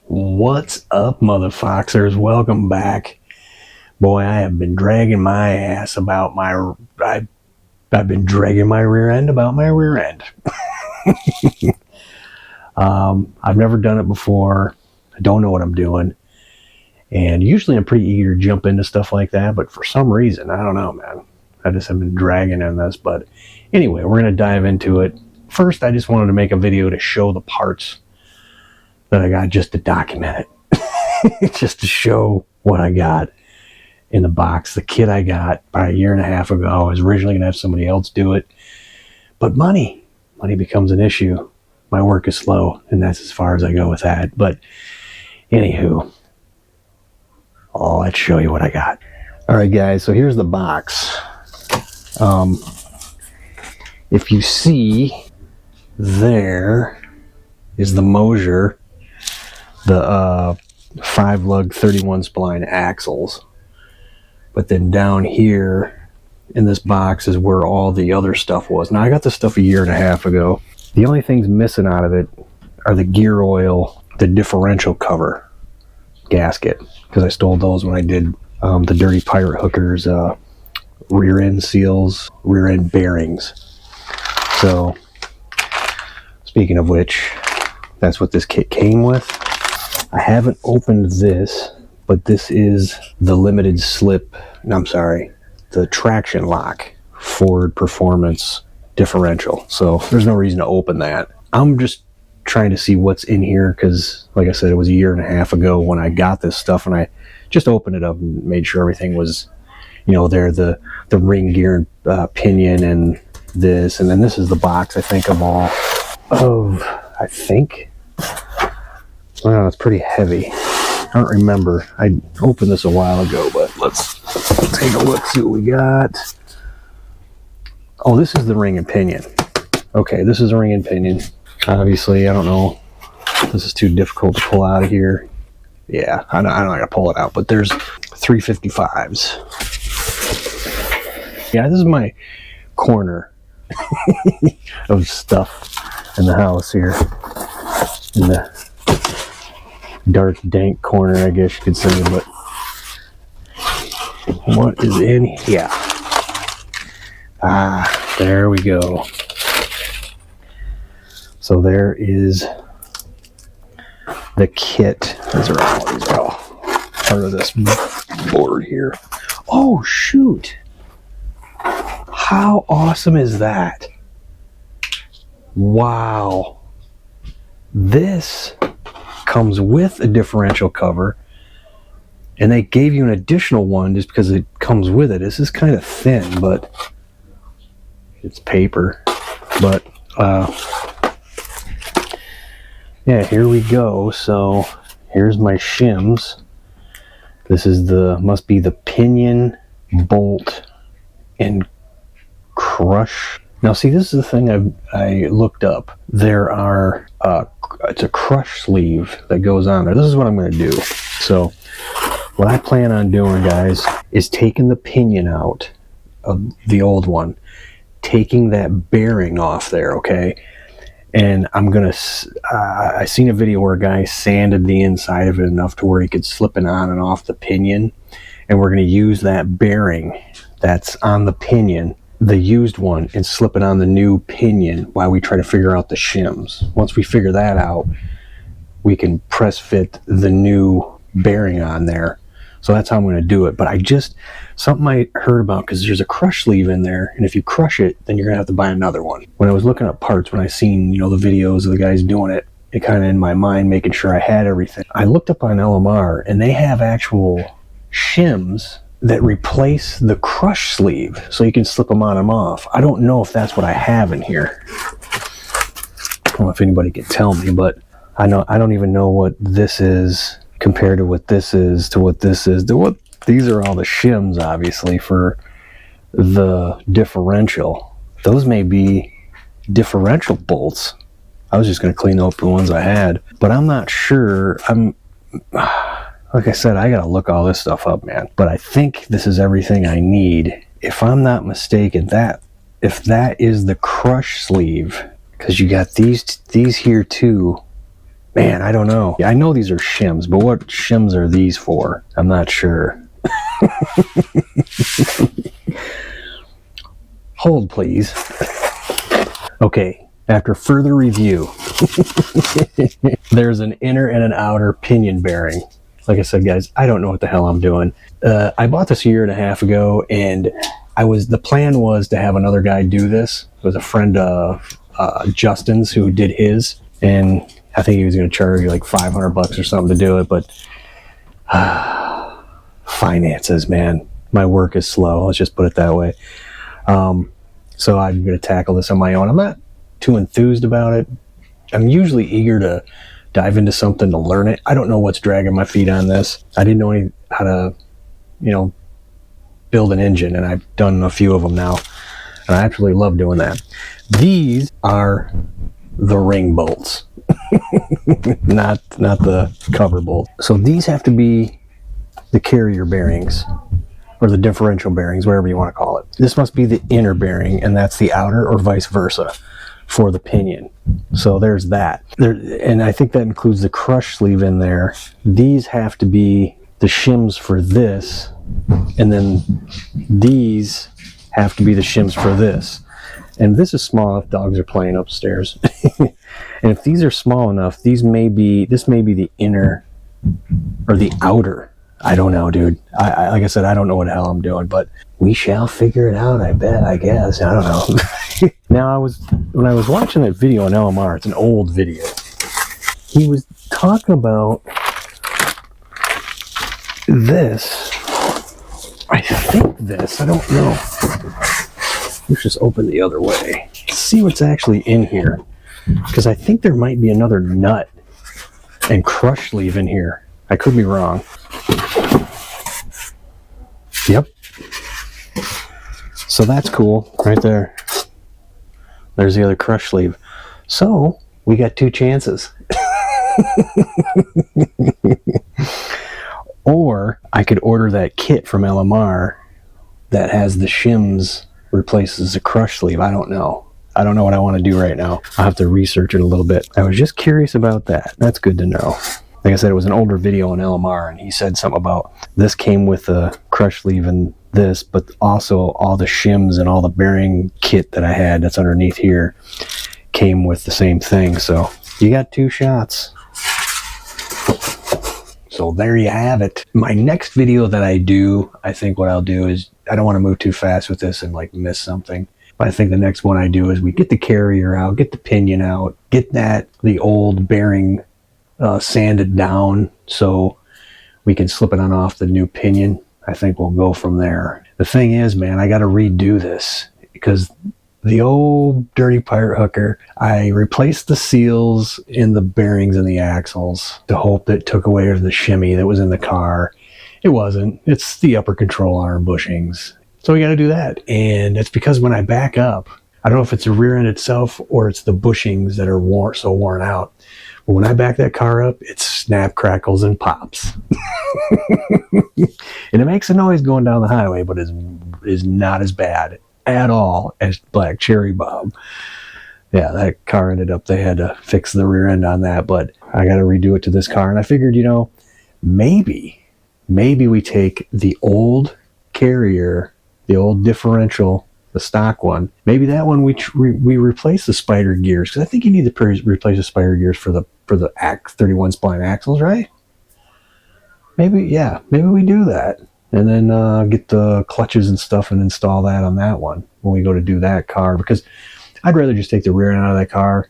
What's up, motherfoxers? Welcome back. Boy, I have been dragging my ass about my... I've been dragging my rear end about my rear end. I've never done it before. I don't know what I'm doing. And usually I'm pretty eager to jump into stuff like that, but for some reason, I don't know, man. I just have been dragging in this. But anyway, we're going to dive into it. First, I just wanted to make a video to show the parts that I got, just to document it. Just to show what I got in the box. The kit I got about 1.5 years ago. I was originally going to have somebody else do it. But money becomes an issue. My work is slow, and that's as far as I go with that. But anywho, let's show you what I got. All right, guys, so here's the box. If you see, there is the Mosier, the 5-lug 31 spline axles. But then down here in this box is where all the other stuff was. Now, I got this stuff 1.5 years ago. The only things missing out of it are the gear oil, the differential cover gasket, because I stole those when I did the Dirty Pirate Hookers rear end seals, rear end bearings. So, speaking of which, that's what this kit came with. I haven't opened this, but this is the limited slip, the traction lock Ford Performance differential. So there's no reason to open that. I'm just trying to see what's in here because, like I said, it was 1.5 years ago when I got this stuff, and I just opened it up and made sure everything was, there, the ring gear and pinion and this, and then this is the box, I think, Wow, it's pretty heavy. I don't remember. I opened this a while ago, but let's take a look, see what we got. Oh, this is the ring and pinion. Okay, this is a ring and pinion. Obviously, I don't know. This is too difficult to pull out of here. Yeah, I'm not going to pull it out, but there's 355s. Yeah, this is my corner of stuff in the house here. In the dark, dank corner, I guess you could say, but what is in here? There we go. So there is the kit. These are all part of this board here. Oh, shoot. How awesome is that? Wow. This comes with a differential cover, and they gave you an additional one just because it comes with it. This is kind of thin, but it's paper. But yeah, here we go. So here's my shims. This is must be the pinion, bolt, and crush. Now, see, this is the thing I looked up. There are it's a crush sleeve that goes on there. This is what I'm going to do. So what I plan on doing, guys, is taking the pinion out of the old one, taking that bearing off there, okay? And I'm going to, I seen a video where a guy sanded the inside of it enough to where he could slip it on and off the pinion. And we're going to use that bearing that's on the pinion, the used one, and slip it on the new pinion while we try to figure out the shims. Once we figure that out, we can press fit the new bearing on there. So that's how I'm going to do it. But something I heard about, because there's a crush sleeve in there, and if you crush it, then you're going to have to buy another one. When I was looking up parts, when I seen, the videos of the guys doing it, it kind of in my mind, making sure I had everything. I looked up on LMR, and they have actual shims that replace the crush sleeve, so you can slip them on and off. I don't know if that's what I have in here. I don't know if anybody can tell me, but I don't even know what this is compared to what this is to what this is to what. These are all the shims, obviously, for the differential. Those may be differential bolts. I was just going to clean up the ones I had, but I'm not sure. Like I said, I got to look all this stuff up, man. But I think this is everything I need. If I'm not mistaken, if that is the crush sleeve because you got these here too. Man, I don't know. I know these are shims, but what shims are these for? I'm not sure. Hold, please. Okay, after further review, there's an inner and an outer pinion bearing. Like I said, guys, I don't know what the hell I'm doing. I bought this a year and a half ago, and the plan was to have another guy do this. It was a friend of Justin's who did his, and I think he was going to charge you like $500 or something to do it, but finances, man. My work is slow. Let's just put it that way. So I'm going to tackle this on my own. I'm not too enthused about it. I'm usually eager to dive into something to learn it. I don't know what's dragging my feet on this. I didn't know how to, build an engine, and I've done a few of them now, and I absolutely love doing that. These are the ring bolts, not the cover bolt. So these have to be the carrier bearings, or the differential bearings, whatever you want to call it. This must be the inner bearing, and that's the outer, or vice versa, for the pinion. So there's that. And I think that includes the crush sleeve in there. These have to be the shims for this, and then these have to be the shims for this. And this is small enough, dogs are playing upstairs. And if these are small enough, this may be the inner or the outer. I don't know, dude. I like I said, I don't know what the hell I'm doing, but we shall figure it out, I guess. I don't know. Now, when I was watching that video on LMR, it's an old video, he was talking about this. I think this, I don't know. Let's just open the other way. See what's actually in here. Because I think there might be another nut and crush sleeve in here. I could be wrong. Yep. So that's cool, right there. There's the other crush sleeve. So we got two chances. Or I could order that kit from LMR that has the shims replaces the crush sleeve. I don't know. I don't know what I want to do right now. I'll have to research it a little bit. I was just curious about that. That's good to know. Like I said, it was an older video on LMR, and he said something about this came with a crush sleeve and this, but also all the shims and all the bearing kit that I had that's underneath here came with the same thing. So you got two shots. So there you have it. My next video that I do, I think what I'll do is, I don't want to move too fast with this and like miss something. But I think the next one I do is we get the carrier out, get the pinion out, get the old bearing sanded down so we can slip it on off the new pinion. I think we'll go from there. The thing is, man, I got to redo this because the old Dirty Pirate hooker, I replaced the seals in the bearings and the axles to hope that it took away the shimmy that was in the car. It wasn't. It's the upper control arm bushings. So we got to do that. And it's because when I back up, I don't know if it's the rear end itself or it's the bushings that are worn out. But when I back that car up, it snap, crackles, and pops. And it makes a noise going down the highway, but is not as bad at all as Black Cherry Bob. Yeah, that car ended up, they had to fix the rear end on that, but I got to redo it to this car. And I figured, maybe we take the old carrier, the old differential, the stock one. Maybe that one we replace the spider gears, because I think you need to replace the spider gears for the 31 spline axles, right? Maybe we do that, and then get the clutches and stuff and install that on that one when we go to do that car. Because I'd rather just take the rear end out of that car.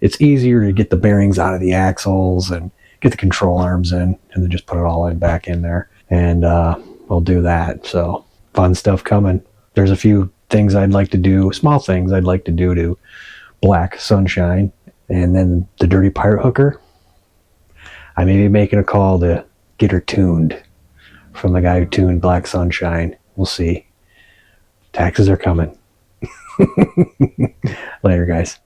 It's easier to get the bearings out of the axles and get the control arms in, and then just put it all back in there. And we'll do that. So fun stuff coming. There's a few things I'd like to do, small things I'd like to do to Black Sunshine. And then the Dirty Pirate hooker, I may be making a call to get her tuned from the guy who tuned Black Sunshine. We'll see. Taxes are coming. Later, guys.